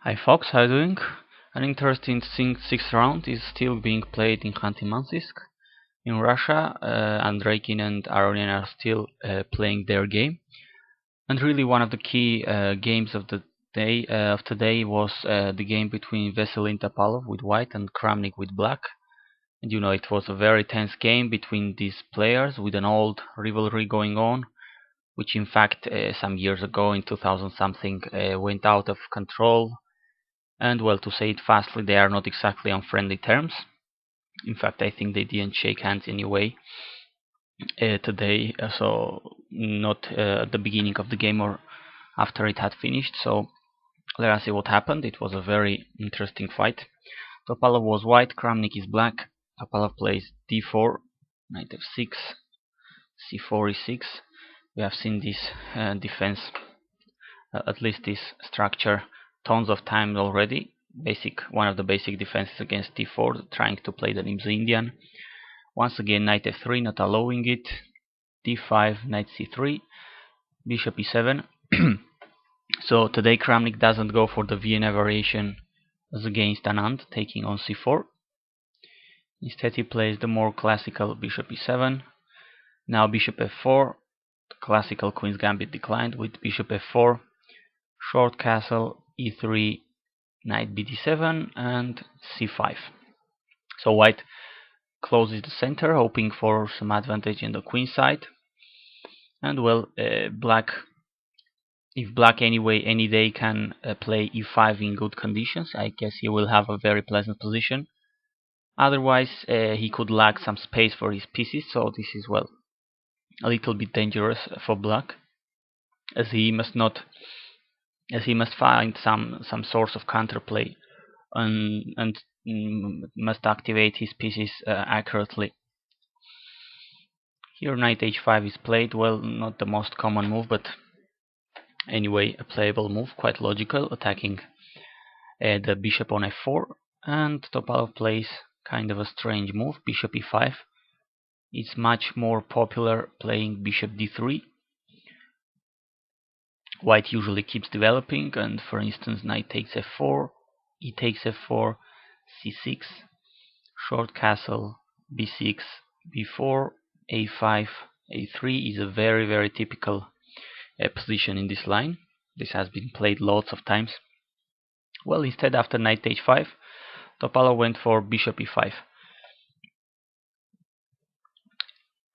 Hi Fox, how are you doing? An interesting sixth round is still being played in Khanty-Mansiysk. In Russia, Andreikin and Aronian are still playing their game. And really one of the key games of the today was the game between Vesely and Topalov with white and Kramnik with black. And you know, it was a very tense game between these players with an old rivalry going on, which in fact some years ago in 2000 something went out of control. And well, to say it fastly, they are not exactly on friendly terms. In fact, I think they didn't shake hands anyway today, so not at the beginning of the game or after it had finished. So let us see what happened. It was a very interesting fight. Topalov was white, Kramnik is black. Topalov plays d4, knight f6, c4 e6. We have seen this defense, at least this structure, tons of times already. One of the basic defenses against d4, trying to play the Nimzo-Indian. Once again, knight f3, not allowing it. d5, knight c3, bishop e7. So today Kramnik doesn't go for the Vienna variation as against Anand, taking on c4. Instead he plays the more classical bishop e7. Now bishop f4, the classical Queen's Gambit declined with bishop f4, short castle, e3, knight bd7 and c5. So white closes the center, hoping for some advantage in the queen side. And well, if black anyway any day can play e5 in good conditions, I guess he will have a very pleasant position. Otherwise he could lack some space for his pieces, so this is, well, a little bit dangerous for black, as he must find some source of counterplay and must activate his pieces accurately. Here knight h5 is played. Well, not the most common move, but anyway a playable move, quite logical, attacking the bishop on f4. And Topalov plays kind of a strange move, bishop e5. It's much more popular playing bishop d3. White usually keeps developing, and for instance knight takes f4, e takes f4, c6, short castle, b6, b4, a5, a3 is a very typical position in this line. This has been played lots of times. Well, instead after knight h5, Topalov went for bishop e5.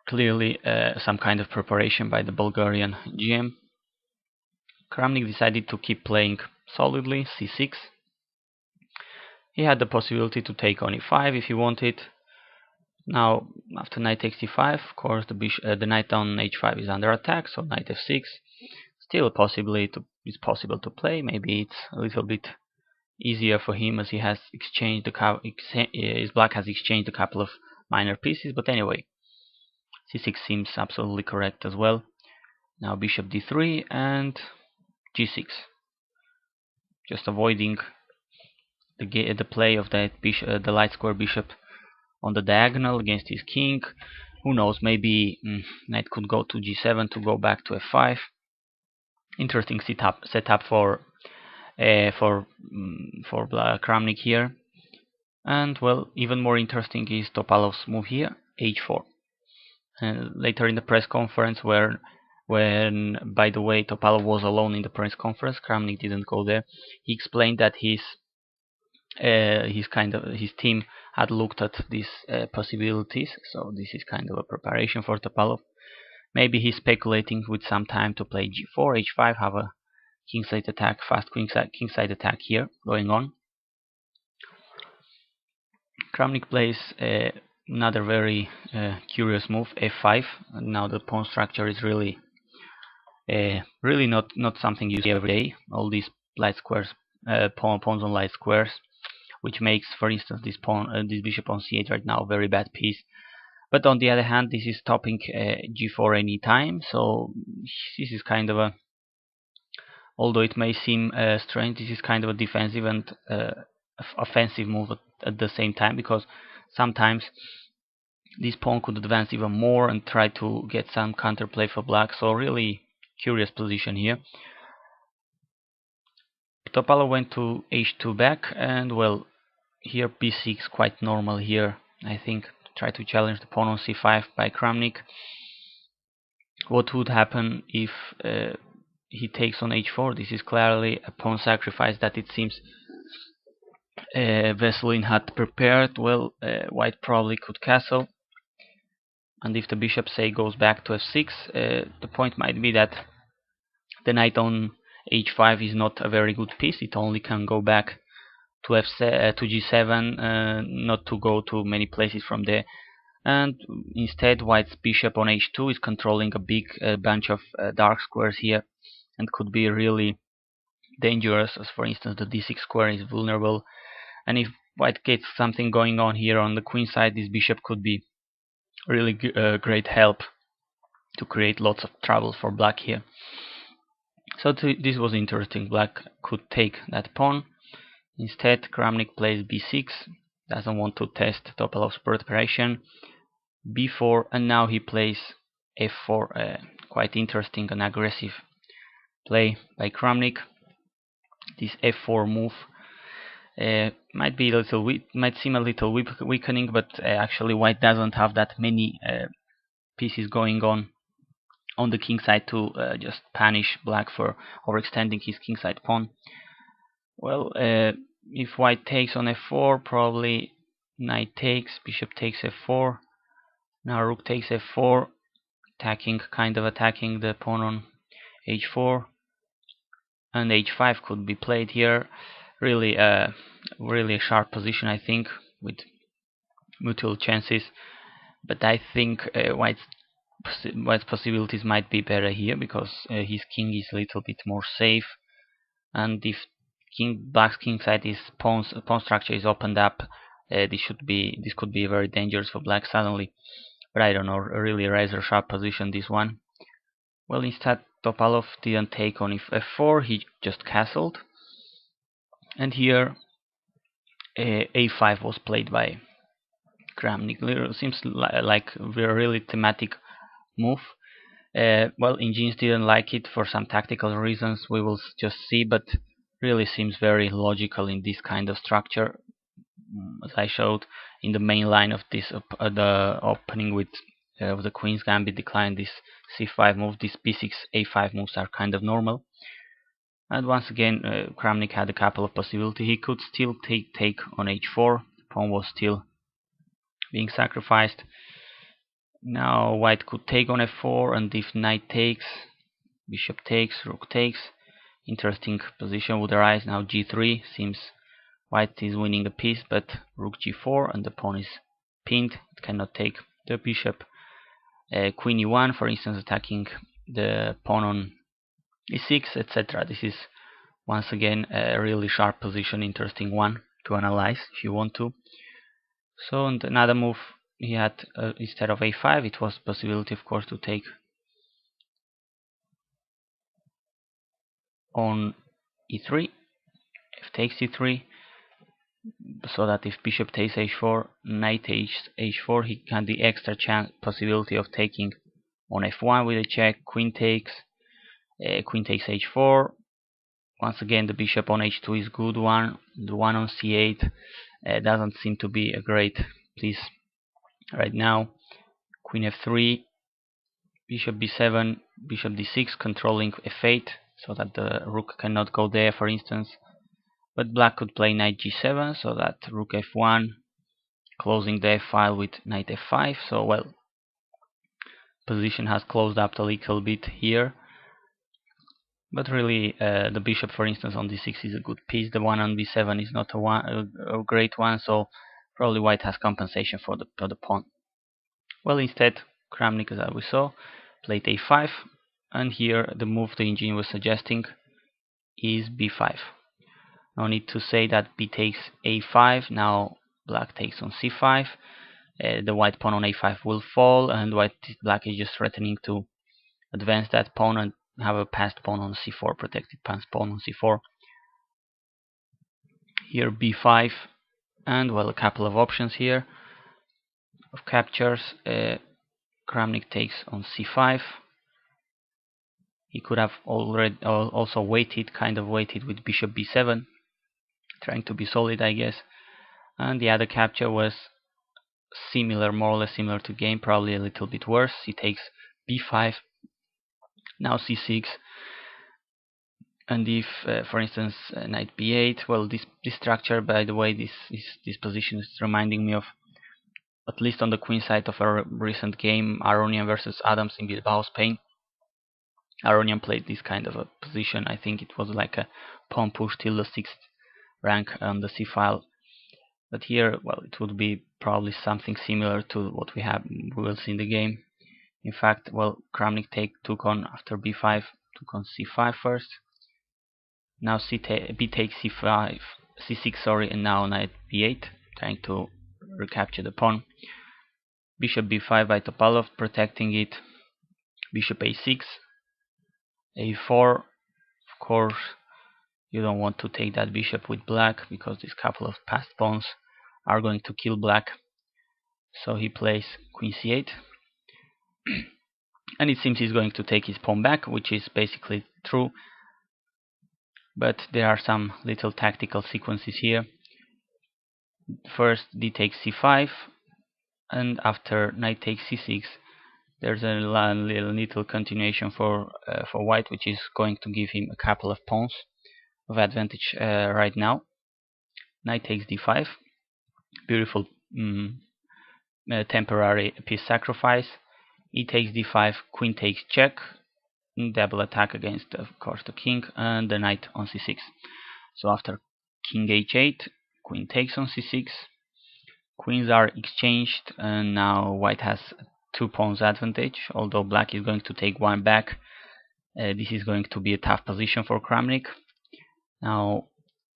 Clearly some kind of preparation by the Bulgarian GM. Kramnik decided to keep playing solidly, c6. He had the possibility to take on e5 if he wanted. Now, after knight takes e5, of course, the knight on h5 is under attack, so knight f6 still is possible to play. Maybe it's a little bit easier for him as he has exchanged his black has exchanged a couple of minor pieces. But anyway, c6 seems absolutely correct as well. Now bishop d3 and g6, just avoiding the play of that the light square bishop on the diagonal against his king. Who knows, maybe knight could go to g7 to go back to f5. Interesting setup for Kramnik here. And well, even more interesting is Topalov's move here, h4. Later in the press conference, when by the way Topalov was alone in the press conference, Kramnik didn't go there, he explained that his team had looked at these possibilities, so this is kind of a preparation for Topalov. Maybe he's speculating with some time to play g4, h5, have a kingside attack, fast kingside attack here going on. Kramnik plays another very curious move, f5. Now the pawn structure is really not something you see every day. All these light squares, pawns on light squares, which makes, for instance, this bishop on c8 right now a very bad piece. But on the other hand, this is stopping g4 any time, so this is kind of a, although it may seem strange, this is kind of a defensive and offensive move at the same time, because sometimes this pawn could advance even more and try to get some counterplay for black. So really curious position here. Topalov went to h2 back, and well, here b6 quite normal here, I think. Try to challenge the pawn on c5 by Kramnik. What would happen if he takes on h4? This is clearly a pawn sacrifice that it seems Veselin had prepared. Well, white probably could castle, and if the bishop say goes back to f6, the point might be that the knight on h5 is not a very good piece. It only can go back to to g7, not to go to many places from there. And instead, white's bishop on h2 is controlling a big bunch of dark squares here, and could be really dangerous, as for instance the d6 square is vulnerable, and if white gets something going on here on the queen side, this bishop could be really great help to create lots of trouble for black here. So this was interesting. Black could take that pawn. Instead, Kramnik plays b6, doesn't want to test Topalov's preparation. b4, and now he plays f4. Quite interesting and aggressive play by Kramnik. This f4 move might seem a little weakening, but actually white doesn't have that many pieces going on the king side to just punish black for overextending his kingside pawn. Well, if white takes on f4, probably knight takes, bishop takes f4. Now rook takes f4, kind of attacking the pawn on h4, and h5 could be played here. Really a sharp position, I think, with mutual chances. But I think white's possibilities might be better here, because his king is a little bit more safe, and if black's king side is pawn structure is opened up, this could be very dangerous for black suddenly. But I don't know, really razor sharp position, this one. Well, instead Topalov didn't take on f4, he just castled, and here a5 was played by Kramnik. Seems like a really thematic move. Well, Engines didn't like it for some tactical reasons, we will just see, but really seems very logical in this kind of structure. As I showed in the main line of this, the opening with the Queen's Gambit decline, this c5 move, this b6, a5 moves are kind of normal. And once again, Kramnik had a couple of possibilities. He could still take on h4, the pawn was still being sacrificed. Now white could take on f4, and if knight takes, bishop takes, rook takes, interesting position would arise. Now g3, seems white is winning a piece, but rook g4 and the pawn is pinned, it cannot take the bishop. Queen e1, for instance, attacking the pawn on e6, etc. This is once again a really sharp position, interesting one to analyze if you want to. So, and another move he had, instead of a5, it was possibility, of course, to take on e3, f takes e3, so that if bishop takes h4, knight takes h4, he had the extra possibility of taking on f1 with a check. Queen takes h4. Once again, the bishop on h2 is good one. The one on c8 doesn't seem to be a great piece right now. Queen f3, bishop b7, bishop d6, controlling f8, so that the rook cannot go there, for instance. But black could play knight g7, so that rook f1, closing the f file with knight f5. So, well, position has closed up a little bit here. But really, the bishop, for instance, on d6 is a good piece. The one on b7 is not a great one, so probably white has compensation for the pawn. Well, instead, Kramnik, as we saw, played a5, and here the move the engine was suggesting is b5. No need to say that b takes a5. Now black takes on c5. The white pawn on a5 will fall, and black is just threatening to advance that pawn and have a passed pawn on c4, protected passed pawn on c4. Here b5, and well, a couple of options here of captures. Kramnik takes on c5, He could have already also waited, kind of waited with bishop b7, trying to be solid, I guess. And the other capture was similar, more or less similar to game, probably a little bit worse. He takes b5, now c6, and if, for instance, knight b8, well, this structure, by the way, this position is reminding me of, at least on the queen side, of a recent game, Aronian versus Adams in Bilbao, Spain. Aronian played this kind of a position. I think it was like a pawn push till the 6th rank on the c file. But here, well, it would be probably something similar to what we will see in the game. In fact, well, Kramnik took on after b5, took on c5 first. Now b takes c5, c6, sorry, and now knight b8, trying to recapture the pawn. Bishop b5 by Topalov, protecting it. Bishop a6, a4. Of course, you don't want to take that bishop with black, because this couple of passed pawns are going to kill black. So he plays queen c8. And it seems he's going to take his pawn back, which is basically true. But there are some little tactical sequences here. First, d takes c5, and after knight takes c6, there's a little continuation for white, which is going to give him a couple of pawns of advantage right now. Knight takes d5, beautiful temporary piece sacrifice. E takes d5, queen takes check, double attack against, of course, the king, and the knight on c6. So after king h8, queen takes on c6, queens are exchanged, and now white has 2 pawns advantage, although black is going to take one back. This is going to be a tough position for Kramnik. Now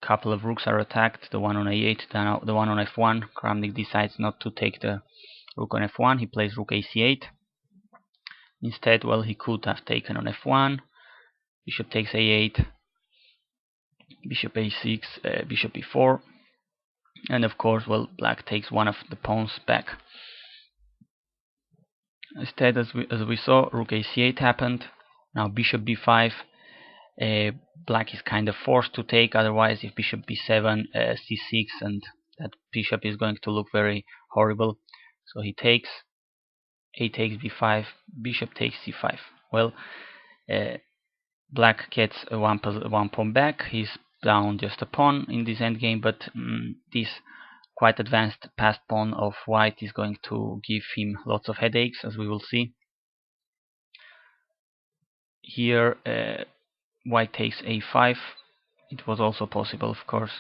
a couple of rooks are attacked, the one on a8, the one on f1. Kramnik decides not to take the rook on f1, he plays rook ac8. Instead, well, he could have taken on f1, bishop takes a8, bishop a6, bishop e4, and of course, well, black takes one of the pawns back. Instead, as we saw, rook ac8 happened. Now bishop b5, black is kind of forced to take, otherwise if bishop b7, c6, and that bishop is going to look very horrible. So he takes, a takes b5, bishop takes c5. Well, black gets one pawn back. He's down just a pawn in this endgame, but this quite advanced passed pawn of white is going to give him lots of headaches, as we will see. Here, white takes a5. It was also possible, of course,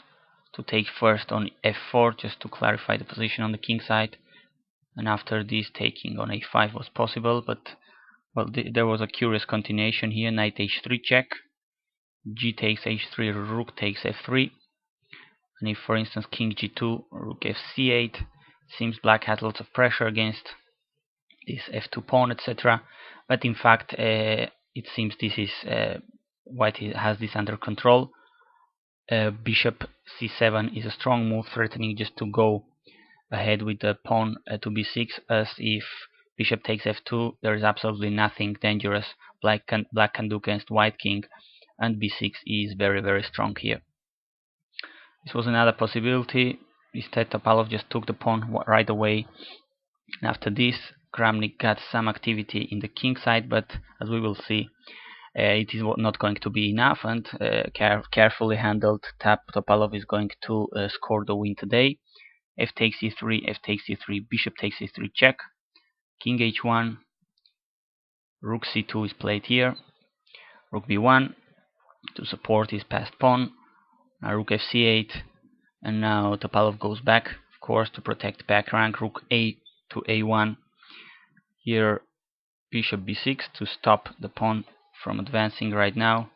to take first on f4, just to clarify the position on the king side, and after this, taking on a5 was possible, but well, there was a curious continuation here. Knight h3 check, g takes h3, rook takes f3, and if, for instance, king g2, rook fc8, seems black has lots of pressure against this f2 pawn, etc. But in fact, it seems this is white has this under control. Bishop c7 is a strong move, threatening just to go ahead with the pawn to b6, as if bishop takes f2, there is absolutely nothing dangerous black can do against white king, and b6 is very, very strong here. This was another possibility. Instead, Topalov just took the pawn right away. And after this, Kramnik got some activity in the king side, but as we will see, it is not going to be enough, and carefully handled Topalov is going to score the win today. F takes e3, f takes e3, bishop takes e3 check, king h1, rook c2 is played here, rook b1 to support his passed pawn, now rook fc8, and now Topalov goes back, of course, to protect back rank, rook a to a1. Here bishop b6 to stop the pawn from advancing right now,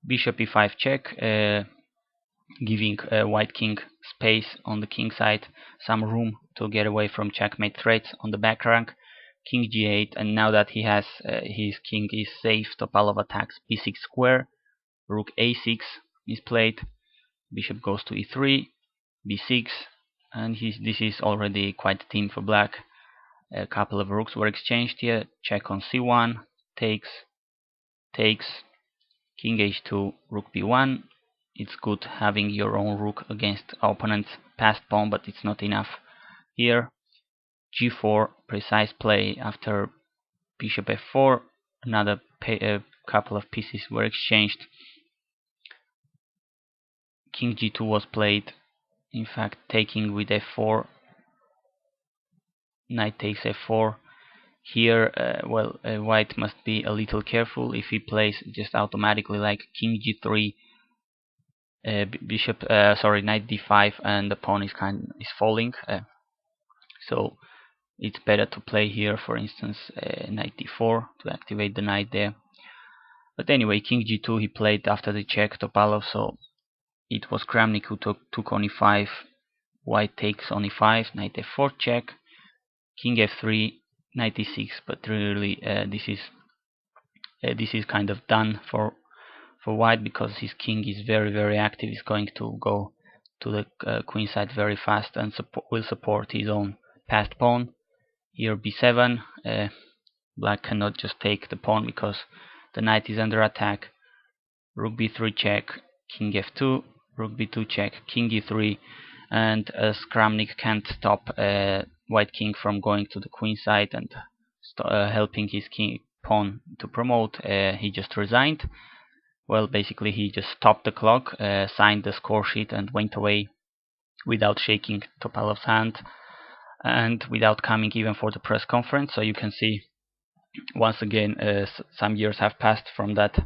bishop e5 check, giving white king space on the king side, some room to get away from checkmate threats on the back rank, king g8, and now that he has his king is safe, Topalov attacks b6 square, rook a6 is played, bishop goes to e3, b6, and this is already quite a team for black. A couple of rooks were exchanged here, check on c1, takes, takes, king h2, rook b1. It's good having your own rook against opponent's passed pawn, but it's not enough here. g4, precise play after bishop f4. Another couple of pieces were exchanged. King g2 was played, in fact taking with f4. Knight takes f4. Here, white must be a little careful. If he plays just automatically like king g3, knight d5, and the pawn is falling. So it's better to play here, for instance, knight d4 to activate the knight there. But anyway, king g2 he played after the check, Topalov, so it was Kramnik who took on e5. White takes on e5, knight f4 check, king f3, knight e6. But really, this is kind of done for white, because his king is very active. He's going to go to the queen side very fast and will support his own passed pawn. Here b7, black cannot just take the pawn because the knight is under attack. Rook b3 check, king f2, rook b2 check, king e3, and as Kramnik can't stop white king from going to the queen side and helping his king pawn to promote, he just resigned. Well, basically he just stopped the clock, signed the score sheet and went away without shaking Topalov's hand and without coming even for the press conference. So you can see, once again, some years have passed from that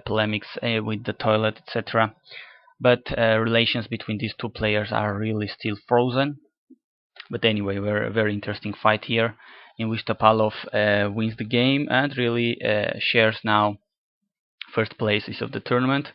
polemics with the toilet, etc. But relations between these two players are really still frozen. But anyway, a very interesting fight here, in which Topalov wins the game and really shares now first places of the tournament.